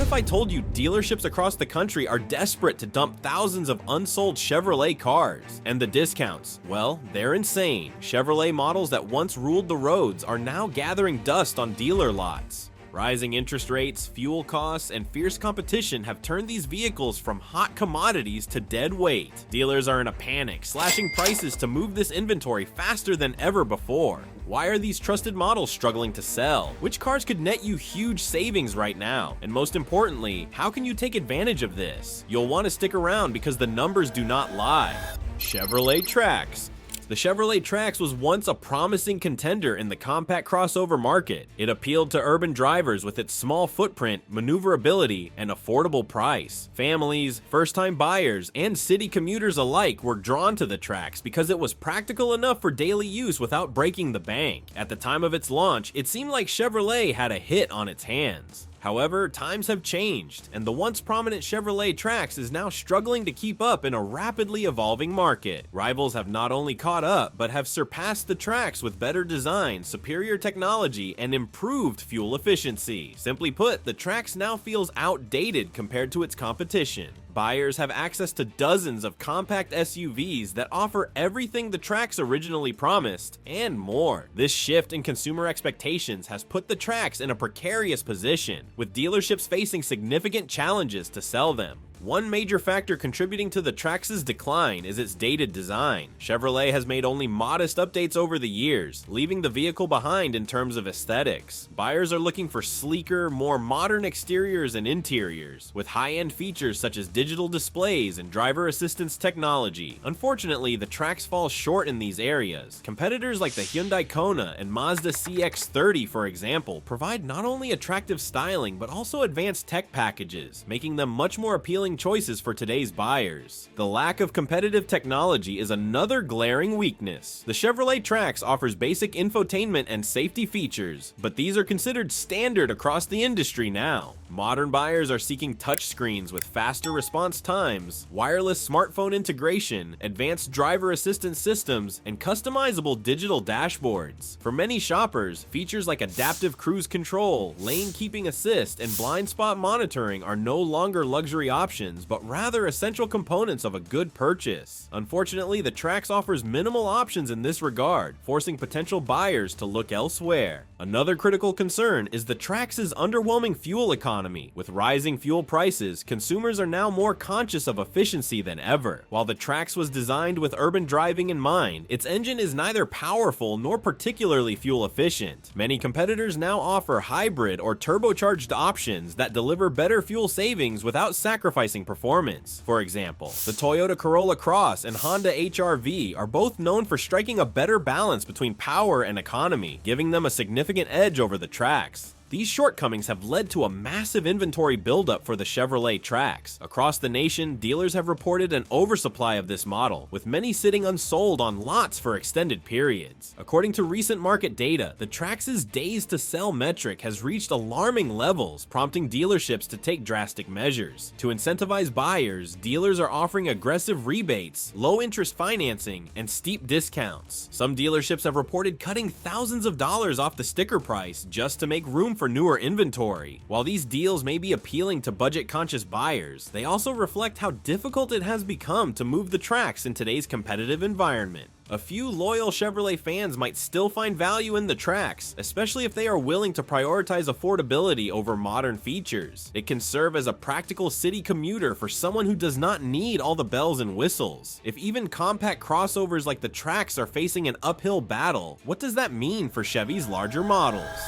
if I told you dealerships across the country are desperate to dump thousands of unsold Chevrolet cars? And the discounts, well, they're insane. Chevrolet models that once ruled the roads are now gathering dust on dealer lots. Rising interest rates, fuel costs, and fierce competition have turned these vehicles from hot commodities to dead weight. Dealers are in a panic, slashing prices to move this inventory faster than ever before. Why are these trusted models struggling to sell? Which cars could net you huge savings right now? And most importantly, how can you take advantage of this? You'll want to stick around because the numbers do not lie. Chevrolet Trax. The Chevrolet Trax was once a promising contender in the compact crossover market. It appealed to urban drivers with its small footprint, maneuverability, and affordable price. Families, first-time buyers, and city commuters alike were drawn to the Trax because it was practical enough for daily use without breaking the bank. At the time of its launch, it seemed like Chevrolet had a hit on its hands. However, times have changed, and the once prominent Chevrolet Trax is now struggling to keep up in a rapidly evolving market. Rivals have not only caught up, but have surpassed the Trax with better design, superior technology, and improved fuel efficiency. Simply put, the Trax now feels outdated compared to its competition. Buyers have access to dozens of compact SUVs that offer everything the Trax originally promised, and more. This shift in consumer expectations has put the Trax in a precarious position, with dealerships facing significant challenges to sell them. One major factor contributing to the Trax's decline is its dated design. Chevrolet has made only modest updates over the years, leaving the vehicle behind in terms of aesthetics. Buyers are looking for sleeker, more modern exteriors and interiors, with high-end features such as digital displays and driver assistance technology. Unfortunately, the Trax falls short in these areas. Competitors like the Hyundai Kona and Mazda CX-30, for example, provide not only attractive styling but also advanced tech packages, making them much more appealing choices for today's buyers. The lack of competitive technology is another glaring weakness. The Chevrolet Trax offers basic infotainment and safety features, but these are considered standard across the industry now. Modern buyers are seeking touchscreens with faster response times, wireless smartphone integration, advanced driver assistance systems, and customizable digital dashboards. For many shoppers, features like adaptive cruise control, lane keeping assist, and blind spot monitoring are no longer luxury options, but rather essential components of a good purchase. Unfortunately, the Trax offers minimal options in this regard, forcing potential buyers to look elsewhere. Another critical concern is the Trax's underwhelming fuel economy. With rising fuel prices, consumers are now more conscious of efficiency than ever. While the Trax was designed with urban driving in mind, its engine is neither powerful nor particularly fuel efficient. Many competitors now offer hybrid or turbocharged options that deliver better fuel savings without sacrificing performance. For example, the Toyota Corolla Cross and Honda HR-V are both known for striking a better balance between power and economy, giving them a significant edge over the Trax. These shortcomings have led to a massive inventory buildup for the Chevrolet Trax. Across the nation, dealers have reported an oversupply of this model, with many sitting unsold on lots for extended periods. According to recent market data, the Trax's days to sell metric has reached alarming levels, prompting dealerships to take drastic measures. To incentivize buyers, dealers are offering aggressive rebates, low-interest financing, and steep discounts. Some dealerships have reported cutting thousands of dollars off the sticker price just to make room for newer inventory. While these deals may be appealing to budget-conscious buyers, they also reflect how difficult it has become to move the Trax in today's competitive environment. A few loyal Chevrolet fans might still find value in the Trax, especially if they are willing to prioritize affordability over modern features. It can serve as a practical city commuter for someone who does not need all the bells and whistles. If even compact crossovers like the Trax are facing an uphill battle, what does that mean for Chevy's larger models?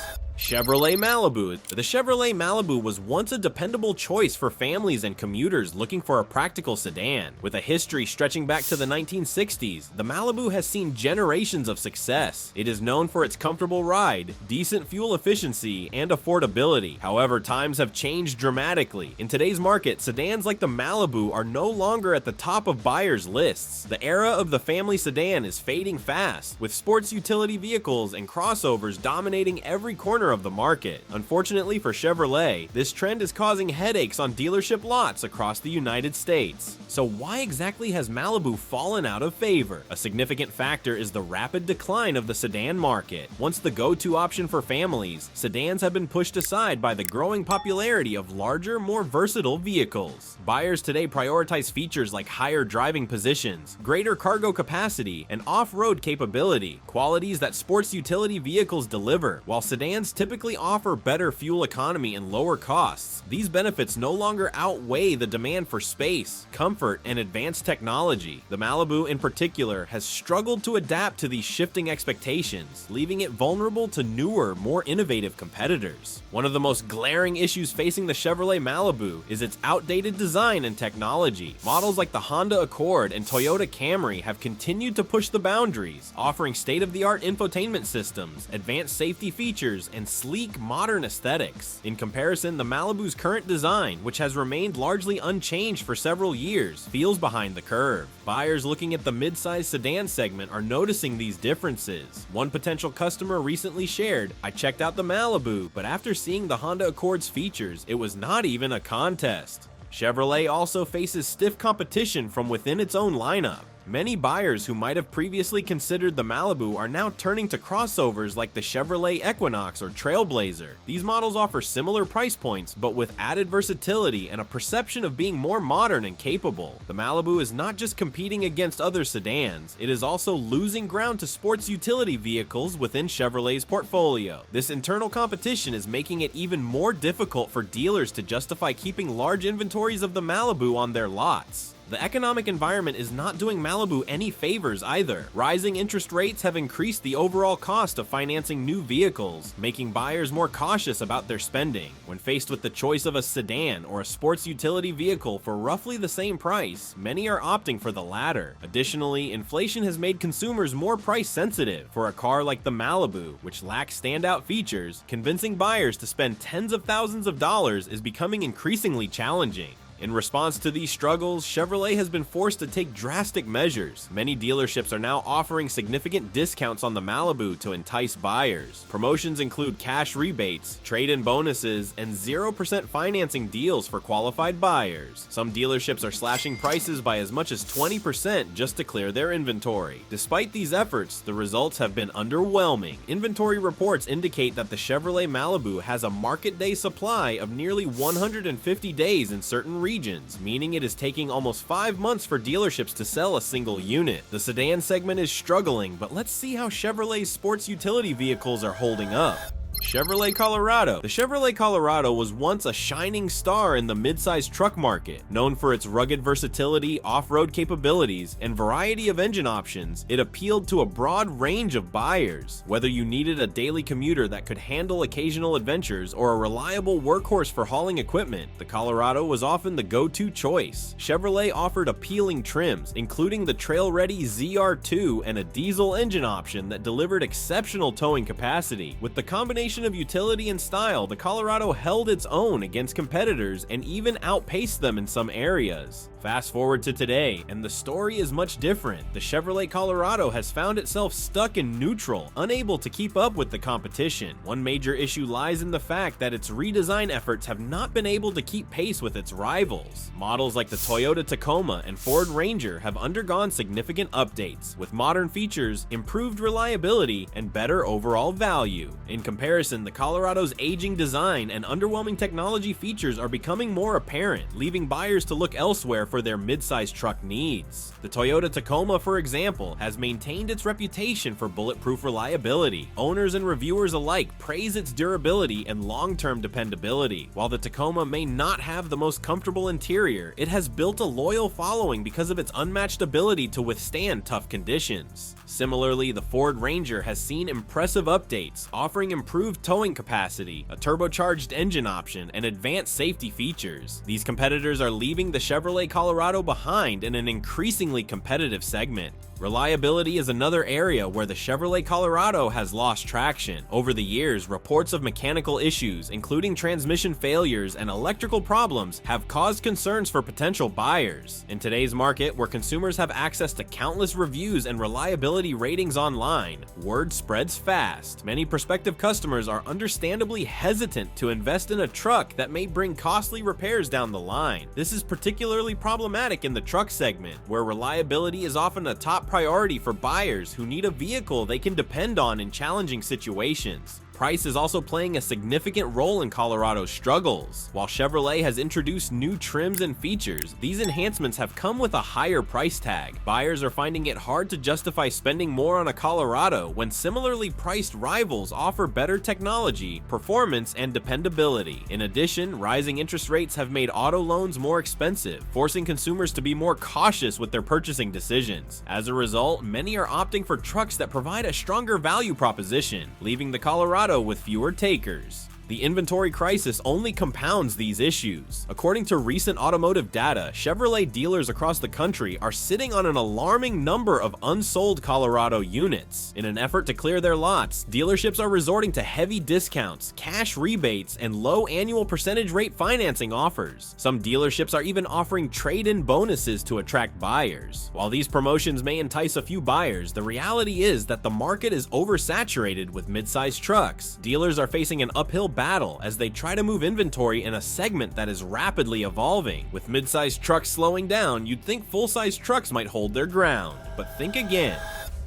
Chevrolet Malibu. The Chevrolet Malibu was once a dependable choice for families and commuters looking for a practical sedan. With a history stretching back to the 1960s, the Malibu has seen generations of success. It is known for its comfortable ride, decent fuel efficiency, and affordability. However, times have changed dramatically. In today's market, sedans like the Malibu are no longer at the top of buyers' lists. The era of the family sedan is fading fast, with sports utility vehicles and crossovers dominating every corner corner of the market. Unfortunately for Chevrolet, this trend is causing headaches on dealership lots across the United States. So why exactly has Malibu fallen out of favor? A significant factor is the rapid decline of the sedan market. Once the go-to option for families, sedans have been pushed aside by the growing popularity of larger, more versatile vehicles. Buyers today prioritize features like higher driving positions, greater cargo capacity, and off-road capability, qualities that sports utility vehicles deliver. While sedans typically offer better fuel economy and lower costs, these benefits no longer outweigh the demand for space, comfort, and advanced technology. The Malibu in particular has struggled to adapt to these shifting expectations, leaving it vulnerable to newer, more innovative competitors. One of the most glaring issues facing the Chevrolet Malibu is its outdated design and technology. Models like the Honda Accord and Toyota Camry have continued to push the boundaries, offering state-of-the-art infotainment systems, advanced safety features, and sleek, modern aesthetics. In comparison, the Malibu's current design, which has remained largely unchanged for several years, feels behind the curve. Buyers looking at the mid-size sedan segment are noticing these differences. One potential customer recently shared, "I checked out the Malibu, but after seeing the Honda Accord's features, it was not even a contest." Chevrolet also faces stiff competition from within its own lineup. Many buyers who might have previously considered the Malibu are now turning to crossovers like the Chevrolet Equinox or Trailblazer. These models offer similar price points, but with added versatility and a perception of being more modern and capable. The Malibu is not just competing against other sedans, it is also losing ground to sports utility vehicles within Chevrolet's portfolio. This internal competition is making it even more difficult for dealers to justify keeping large inventories of the Malibu on their lots. The economic environment is not doing Malibu any favors either. Rising interest rates have increased the overall cost of financing new vehicles, making buyers more cautious about their spending. When faced with the choice of a sedan or a sports utility vehicle for roughly the same price, many are opting for the latter. Additionally, inflation has made consumers more price sensitive. For a car like the Malibu, which lacks standout features, convincing buyers to spend tens of thousands of dollars is becoming increasingly challenging. In response to these struggles, Chevrolet has been forced to take drastic measures. Many dealerships are now offering significant discounts on the Malibu to entice buyers. Promotions include cash rebates, trade-in bonuses, and 0% financing deals for qualified buyers. Some dealerships are slashing prices by as much as 20% just to clear their inventory. Despite these efforts, the results have been underwhelming. Inventory reports indicate that the Chevrolet Malibu has a market day supply of nearly 150 days in certain regions, meaning it is taking almost 5 months for dealerships to sell a single unit. The sedan segment is struggling, but let's see how Chevrolet's sports utility vehicles are holding up. Chevrolet Colorado. The Chevrolet Colorado was once a shining star in the mid-size truck market. Known for its rugged versatility, off-road capabilities, and variety of engine options, it appealed to a broad range of buyers. Whether you needed a daily commuter that could handle occasional adventures or a reliable workhorse for hauling equipment, the Colorado was often the go-to choice. Chevrolet offered appealing trims, including the trail-ready ZR2 and a diesel engine option that delivered exceptional towing capacity. With the combination of utility and style, the Colorado held its own against competitors and even outpaced them in some areas. Fast forward to today, and the story is much different. The Chevrolet Colorado has found itself stuck in neutral, unable to keep up with the competition. One major issue lies in the fact that its redesign efforts have not been able to keep pace with its rivals. Models like the Toyota Tacoma and Ford Ranger have undergone significant updates, with modern features, improved reliability, and better overall value. In comparison, the Colorado's aging design and underwhelming technology features are becoming more apparent, leaving buyers to look elsewhere for their mid-size truck needs. The Toyota Tacoma, for example, has maintained its reputation for bulletproof reliability. Owners and reviewers alike praise its durability and long-term dependability. While the Tacoma may not have the most comfortable interior, it has built a loyal following because of its unmatched ability to withstand tough conditions. Similarly, the Ford Ranger has seen impressive updates, offering improved towing capacity, a turbocharged engine option, and advanced safety features. These competitors are leaving the Chevrolet Colorado behind in an increasingly competitive segment. Reliability is another area where the Chevrolet Colorado has lost traction. Over the years, reports of mechanical issues, including transmission failures and electrical problems, have caused concerns for potential buyers. In today's market, where consumers have access to countless reviews and reliability ratings online, word spreads fast. Many prospective customers customers are understandably hesitant to invest in a truck that may bring costly repairs down the line. This is particularly problematic in the truck segment, where reliability is often a top priority for buyers who need a vehicle they can depend on in challenging situations. Price is also playing a significant role in Colorado's struggles. While Chevrolet has introduced new trims and features, these enhancements have come with a higher price tag. Buyers are finding it hard to justify spending more on a Colorado when similarly priced rivals offer better technology, performance, and dependability. In addition, rising interest rates have made auto loans more expensive, forcing consumers to be more cautious with their purchasing decisions. As a result, many are opting for trucks that provide a stronger value proposition, leaving the Colorado with fewer takers. The inventory crisis only compounds these issues. According to recent automotive data, Chevrolet dealers across the country are sitting on an alarming number of unsold Colorado units. In an effort to clear their lots, dealerships are resorting to heavy discounts, cash rebates, and low annual percentage rate financing offers. Some dealerships are even offering trade-in bonuses to attract buyers. While these promotions may entice a few buyers, the reality is that the market is oversaturated with mid-sized trucks. Dealers are facing an uphill battle as they try to move inventory in a segment that is rapidly evolving. With mid-sized trucks slowing down, you'd think full-size trucks might hold their ground. But think again.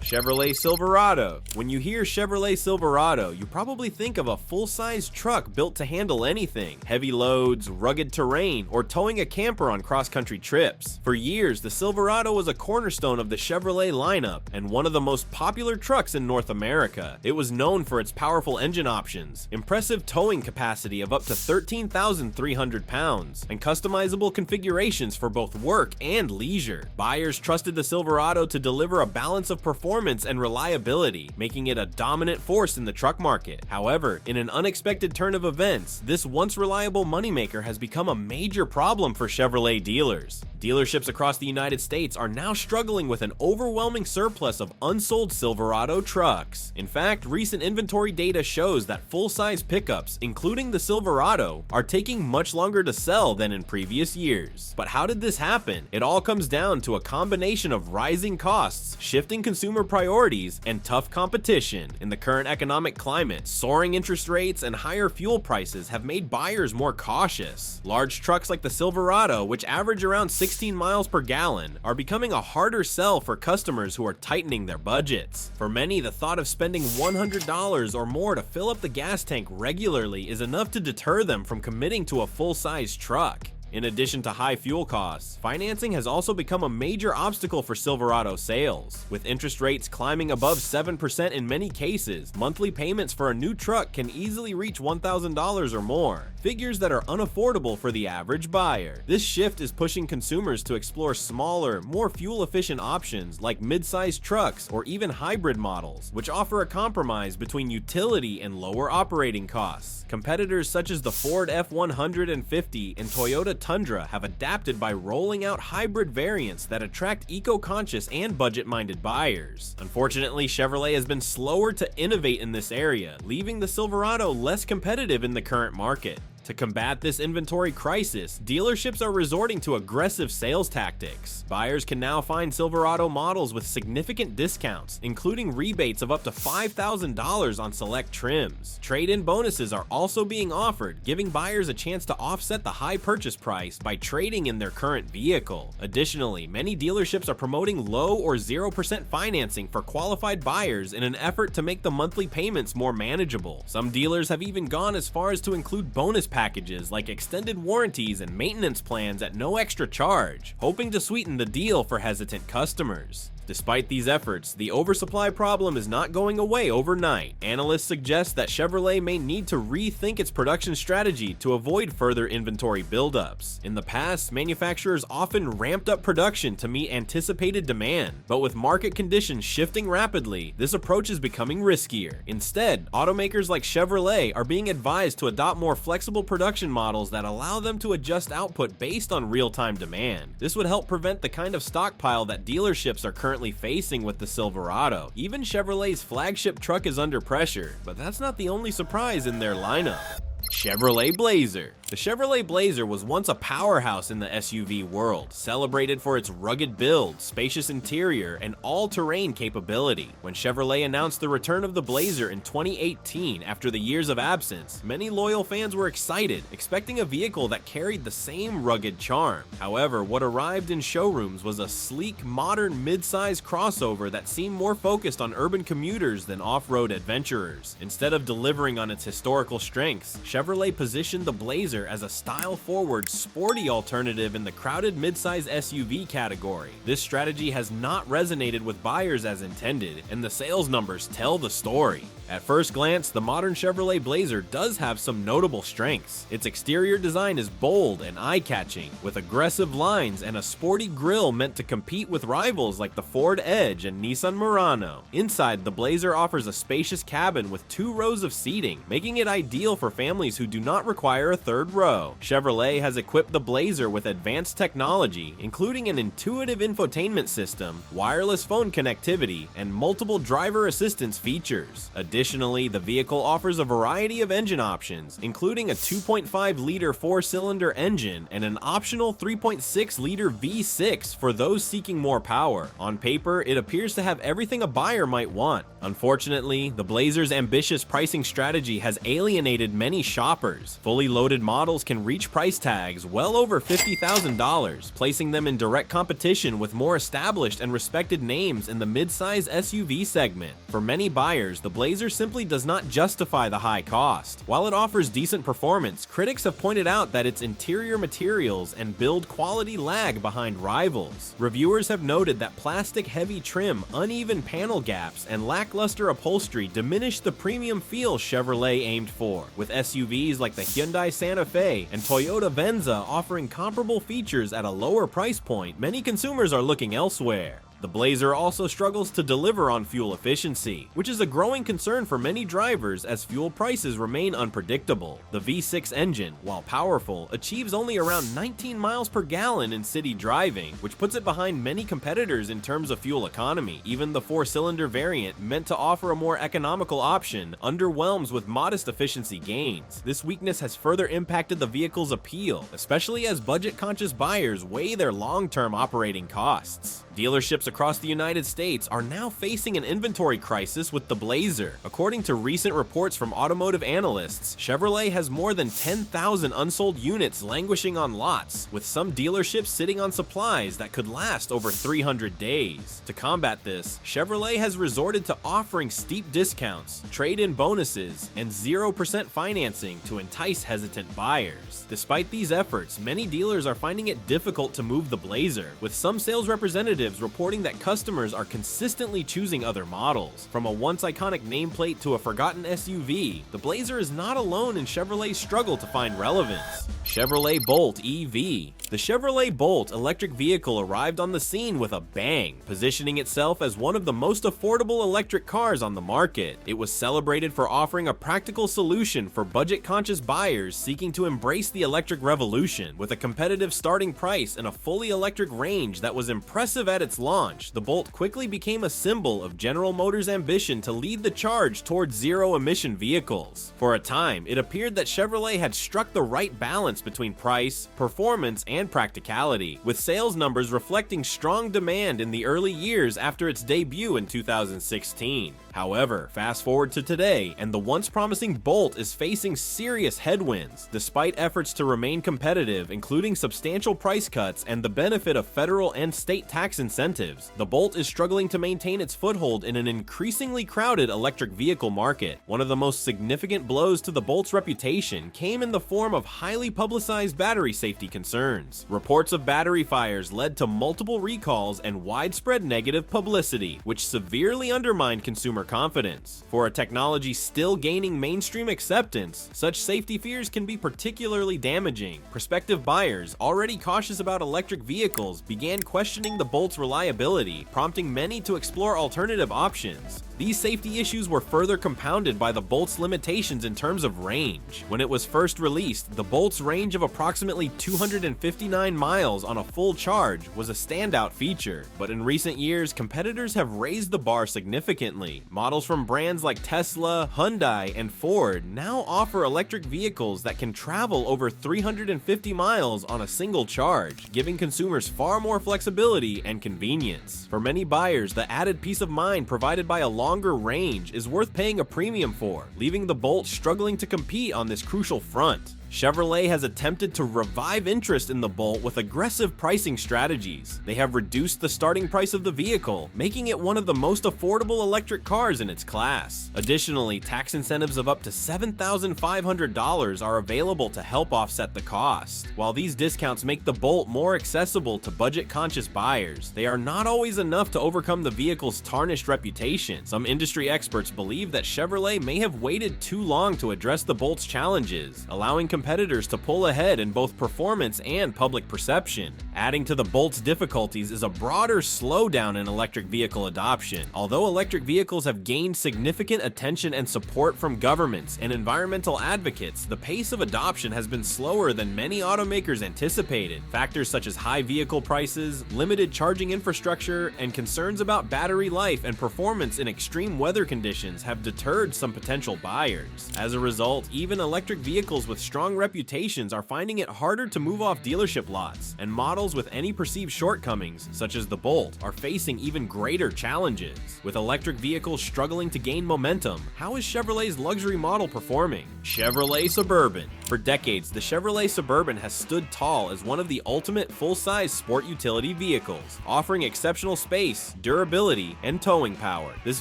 Chevrolet Silverado. When you hear Chevrolet Silverado, you probably think of a full-size truck built to handle anything, heavy loads, rugged terrain, or towing a camper on cross-country trips. For years, the Silverado was a cornerstone of the Chevrolet lineup and one of the most popular trucks in North America. It was known for its powerful engine options, impressive towing capacity of up to 13,300 pounds, and customizable configurations for both work and leisure. Buyers trusted the Silverado to deliver a balance of performance and reliability, making it a dominant force in the truck market. However, in an unexpected turn of events, this once reliable moneymaker has become a major problem for Chevrolet dealers. Dealerships across the United States are now struggling with an overwhelming surplus of unsold Silverado trucks. In fact, recent inventory data shows that full-size pickups, including the Silverado, are taking much longer to sell than in previous years. But how did this happen? It all comes down to a combination of rising costs, shifting consumer priorities, and tough competition. In the current economic climate, soaring interest rates and higher fuel prices have made buyers more cautious. Large trucks like the Silverado, which average around 16 miles per gallon, are becoming a harder sell for customers who are tightening their budgets. For many, the thought of spending $100 or more to fill up the gas tank regularly is enough to deter them from committing to a full-size truck. In addition to high fuel costs, financing has also become a major obstacle for Silverado sales. With interest rates climbing above 7% in many cases, monthly payments for a new truck can easily reach $1,000 or more, figures that are unaffordable for the average buyer. This shift is pushing consumers to explore smaller, more fuel-efficient options like mid-sized trucks or even hybrid models, which offer a compromise between utility and lower operating costs. Competitors such as the Ford F-150 and Toyota Tundra have adapted by rolling out hybrid variants that attract eco-conscious and budget-minded buyers. Unfortunately, Chevrolet has been slower to innovate in this area, leaving the Silverado less competitive in the current market. To combat this inventory crisis, dealerships are resorting to aggressive sales tactics. Buyers can now find Silverado models with significant discounts, including rebates of up to $5,000 on select trims. Trade-in bonuses are also being offered, giving buyers a chance to offset the high purchase price by trading in their current vehicle. Additionally, many dealerships are promoting low or 0% financing for qualified buyers in an effort to make the monthly payments more manageable. Some dealers have even gone as far as to include bonus packages like extended warranties and maintenance plans at no extra charge, hoping to sweeten the deal for hesitant customers. Despite these efforts, the oversupply problem is not going away overnight. Analysts suggest that Chevrolet may need to rethink its production strategy to avoid further inventory buildups. In the past, manufacturers often ramped up production to meet anticipated demand, but with market conditions shifting rapidly, this approach is becoming riskier. Instead, automakers like Chevrolet are being advised to adopt more flexible production models that allow them to adjust output based on real-time demand. This would help prevent the kind of stockpile that dealerships are currently facing with the Silverado. Even Chevrolet's flagship truck is under pressure, but that's not the only surprise in their lineup. Chevrolet Blazer. The Chevrolet Blazer was once a powerhouse in the SUV world, celebrated for its rugged build, spacious interior, and all-terrain capability. When Chevrolet announced the return of the Blazer in 2018 after the years of absence, many loyal fans were excited, expecting a vehicle that carried the same rugged charm. However, what arrived in showrooms was a sleek, modern mid-size crossover that seemed more focused on urban commuters than off-road adventurers. Instead of delivering on its historical strengths, Chevrolet positioned the Blazer as a style-forward, sporty alternative in the crowded midsize SUV category. This strategy has not resonated with buyers as intended, and the sales numbers tell the story. At first glance, the modern Chevrolet Blazer does have some notable strengths. Its exterior design is bold and eye-catching, with aggressive lines and a sporty grille meant to compete with rivals like the Ford Edge and Nissan Murano. Inside, the Blazer offers a spacious cabin with 2 rows of seating, making it ideal for families who do not require a third row. Chevrolet has equipped the Blazer with advanced technology, including an intuitive infotainment system, wireless phone connectivity, and multiple driver assistance features. Additionally, the vehicle offers a variety of engine options, including a 2.5-liter 4-cylinder engine and an optional 3.6-liter V6 for those seeking more power. On paper, it appears to have everything a buyer might want. Unfortunately, the Blazer's ambitious pricing strategy has alienated many shoppers. Fully loaded models can reach price tags well over $50,000, placing them in direct competition with more established and respected names in the mid-size SUV segment. For many buyers, the Blazer simply does not justify the high cost. While it offers decent performance, critics have pointed out that its interior materials and build quality lag behind rivals. Reviewers have noted that plastic-heavy trim, uneven panel gaps, and lackluster upholstery diminish the premium feel Chevrolet aimed for, with SUVs like the Hyundai Santa Fe and Toyota Venza offering comparable features at a lower price point. Many consumers are looking elsewhere. The Blazer also struggles to deliver on fuel efficiency, which is a growing concern for many drivers as fuel prices remain unpredictable. The V6 engine, while powerful, achieves only around 19 miles per gallon in city driving, which puts it behind many competitors in terms of fuel economy. Even the 4-cylinder variant, meant to offer a more economical option, underwhelms with modest efficiency gains. This weakness has further impacted the vehicle's appeal, especially as budget-conscious buyers weigh their long-term operating costs. Dealerships across the United States are now facing an inventory crisis with the Blazer. According to recent reports from automotive analysts, Chevrolet has more than 10,000 unsold units languishing on lots, with some dealerships sitting on supplies that could last over 300 days. To combat this, Chevrolet has resorted to offering steep discounts, trade-in bonuses, and 0% financing to entice hesitant buyers. Despite these efforts, many dealers are finding it difficult to move the Blazer, with some sales representatives reporting that customers are consistently choosing other models. From a once iconic nameplate to a forgotten SUV, the Blazer is not alone in Chevrolet's struggle to find relevance. Chevrolet Bolt EV. The Chevrolet Bolt electric vehicle arrived on the scene with a bang, positioning itself as one of the most affordable electric cars on the market. It was celebrated for offering a practical solution for budget-conscious buyers seeking to embrace the electric revolution. With a competitive starting price and a fully electric range that was impressive at its launch, the Bolt quickly became a symbol of General Motors' ambition to lead the charge towards zero-emission vehicles. For a time, it appeared that Chevrolet had struck the right balance between price, performance, and practicality, with sales numbers reflecting strong demand in the early years after its debut in 2016. However, fast forward to today, and the once promising Bolt is facing serious headwinds. Despite efforts to remain competitive, including substantial price cuts and the benefit of federal and state tax incentives, the Bolt is struggling to maintain its foothold in an increasingly crowded electric vehicle market. One of the most significant blows to the Bolt's reputation came in the form of highly publicized battery safety concerns. Reports of battery fires led to multiple recalls and widespread negative publicity, which severely undermined consumer confidence. For a technology still gaining mainstream acceptance, such safety fears can be particularly damaging. Prospective buyers, already cautious about electric vehicles, began questioning the Bolt's reliability, prompting many to explore alternative options. These safety issues were further compounded by the Bolt's limitations in terms of range. When it was first released, the Bolt's range of approximately 259 miles on a full charge was a standout feature, but in recent years, competitors have raised the bar significantly. Models from brands like Tesla, Hyundai, and Ford now offer electric vehicles that can travel over 350 miles on a single charge, giving consumers far more flexibility and convenience. For many buyers, the added peace of mind provided by a longer range is worth paying a premium for, leaving the Bolt struggling to compete on this crucial front. Chevrolet has attempted to revive interest in the Bolt with aggressive pricing strategies. They have reduced the starting price of the vehicle, making it one of the most affordable electric cars in its class. Additionally, tax incentives of up to $7,500 are available to help offset the cost. While these discounts make the Bolt more accessible to budget-conscious buyers, they are not always enough to overcome the vehicle's tarnished reputation. Some industry experts believe that Chevrolet may have waited too long to address the Bolt's challenges, allowing competitors to pull ahead in both performance and public perception. Adding to the Bolt's difficulties is a broader slowdown in electric vehicle adoption. Although electric vehicles have gained significant attention and support from governments and environmental advocates, the pace of adoption has been slower than many automakers anticipated. Factors such as high vehicle prices, limited charging infrastructure, and concerns about battery life and performance in extreme weather conditions have deterred some potential buyers. As a result, even electric vehicles with strong reputations are finding it harder to move off dealership lots, and models with any perceived shortcomings, such as the Bolt, are facing even greater challenges. With electric vehicles struggling to gain momentum, how is Chevrolet's luxury model performing? Chevrolet Suburban. For decades, the Chevrolet Suburban has stood tall as one of the ultimate full-size sport utility vehicles, offering exceptional space, durability, and towing power. This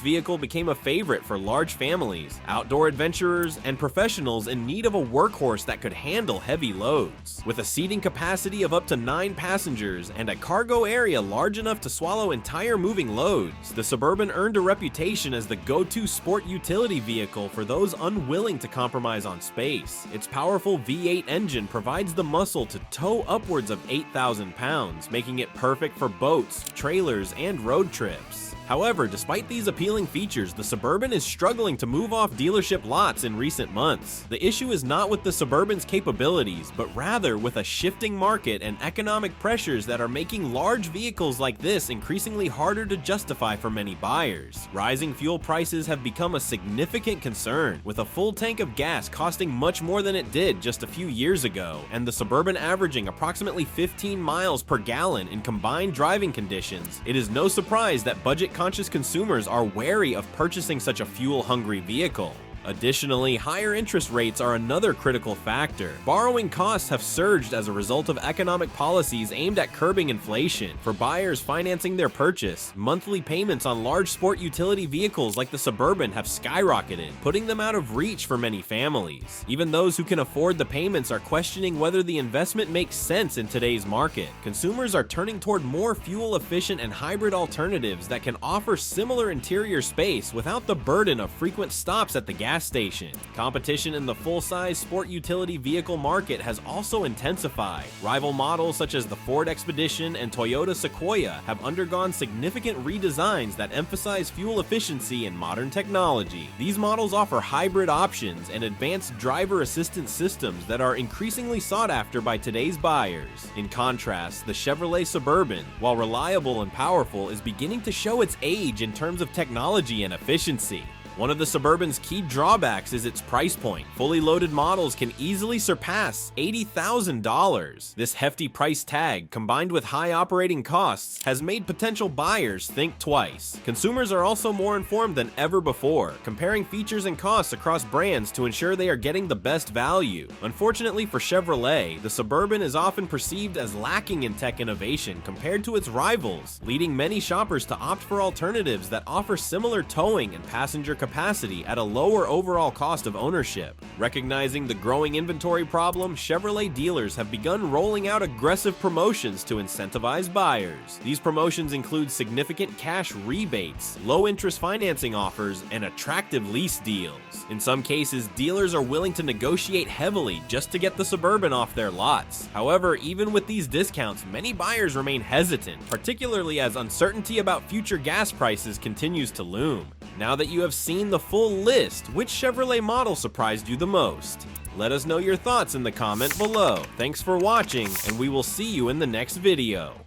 vehicle became a favorite for large families, outdoor adventurers, and professionals in need of a workhorse that could handle heavy loads. With a seating capacity of up to 9 passengers and a cargo area large enough to swallow entire moving loads, the Suburban earned a reputation as the go-to sport utility vehicle for those unwilling to compromise on space. Its powerful V8 engine provides the muscle to tow upwards of 8,000 pounds, making it perfect for boats, trailers, and road trips. However, despite these appealing features, the Suburban is struggling to move off dealership lots in recent months. The issue is not with the Suburban's capabilities, but rather with a shifting market and economic pressures that are making large vehicles like this increasingly harder to justify for many buyers. Rising fuel prices have become a significant concern, with a full tank of gas costing much more than it did just a few years ago, and the Suburban averaging approximately 15 miles per gallon in combined driving conditions. It is no surprise that budget-conscious consumers are wary of purchasing such a fuel-hungry vehicle. Additionally, higher interest rates are another critical factor. Borrowing costs have surged as a result of economic policies aimed at curbing inflation. For buyers financing their purchase, monthly payments on large sport utility vehicles like the Suburban have skyrocketed, putting them out of reach for many families. Even those who can afford the payments are questioning whether the investment makes sense in today's market. Consumers are turning toward more fuel-efficient and hybrid alternatives that can offer similar interior space without the burden of frequent stops at the gas station. Competition in the full-size sport utility vehicle market has also intensified. Rival models such as the Ford Expedition and Toyota Sequoia have undergone significant redesigns that emphasize fuel efficiency and modern technology. These models offer hybrid options and advanced driver assistance systems that are increasingly sought after by today's buyers. In contrast, the Chevrolet Suburban, while reliable and powerful, is beginning to show its age in terms of technology and efficiency. One of the Suburban's key drawbacks is its price point. Fully loaded models can easily surpass $80,000. This hefty price tag, combined with high operating costs, has made potential buyers think twice. Consumers are also more informed than ever before, comparing features and costs across brands to ensure they are getting the best value. Unfortunately for Chevrolet, the Suburban is often perceived as lacking in tech innovation compared to its rivals, leading many shoppers to opt for alternatives that offer similar towing and passenger capacity at a lower overall cost of ownership. Recognizing the growing inventory problem, Chevrolet dealers have begun rolling out aggressive promotions to incentivize buyers. These promotions include significant cash rebates, low-interest financing offers, and attractive lease deals. In some cases, dealers are willing to negotiate heavily just to get the Suburban off their lots. However, even with these discounts, many buyers remain hesitant, particularly as uncertainty about future gas prices continues to loom. Now that you have seen the full list, which Chevrolet model surprised you the most? Let us know your thoughts in the comment below. Thanks for watching, and we will see you in the next video.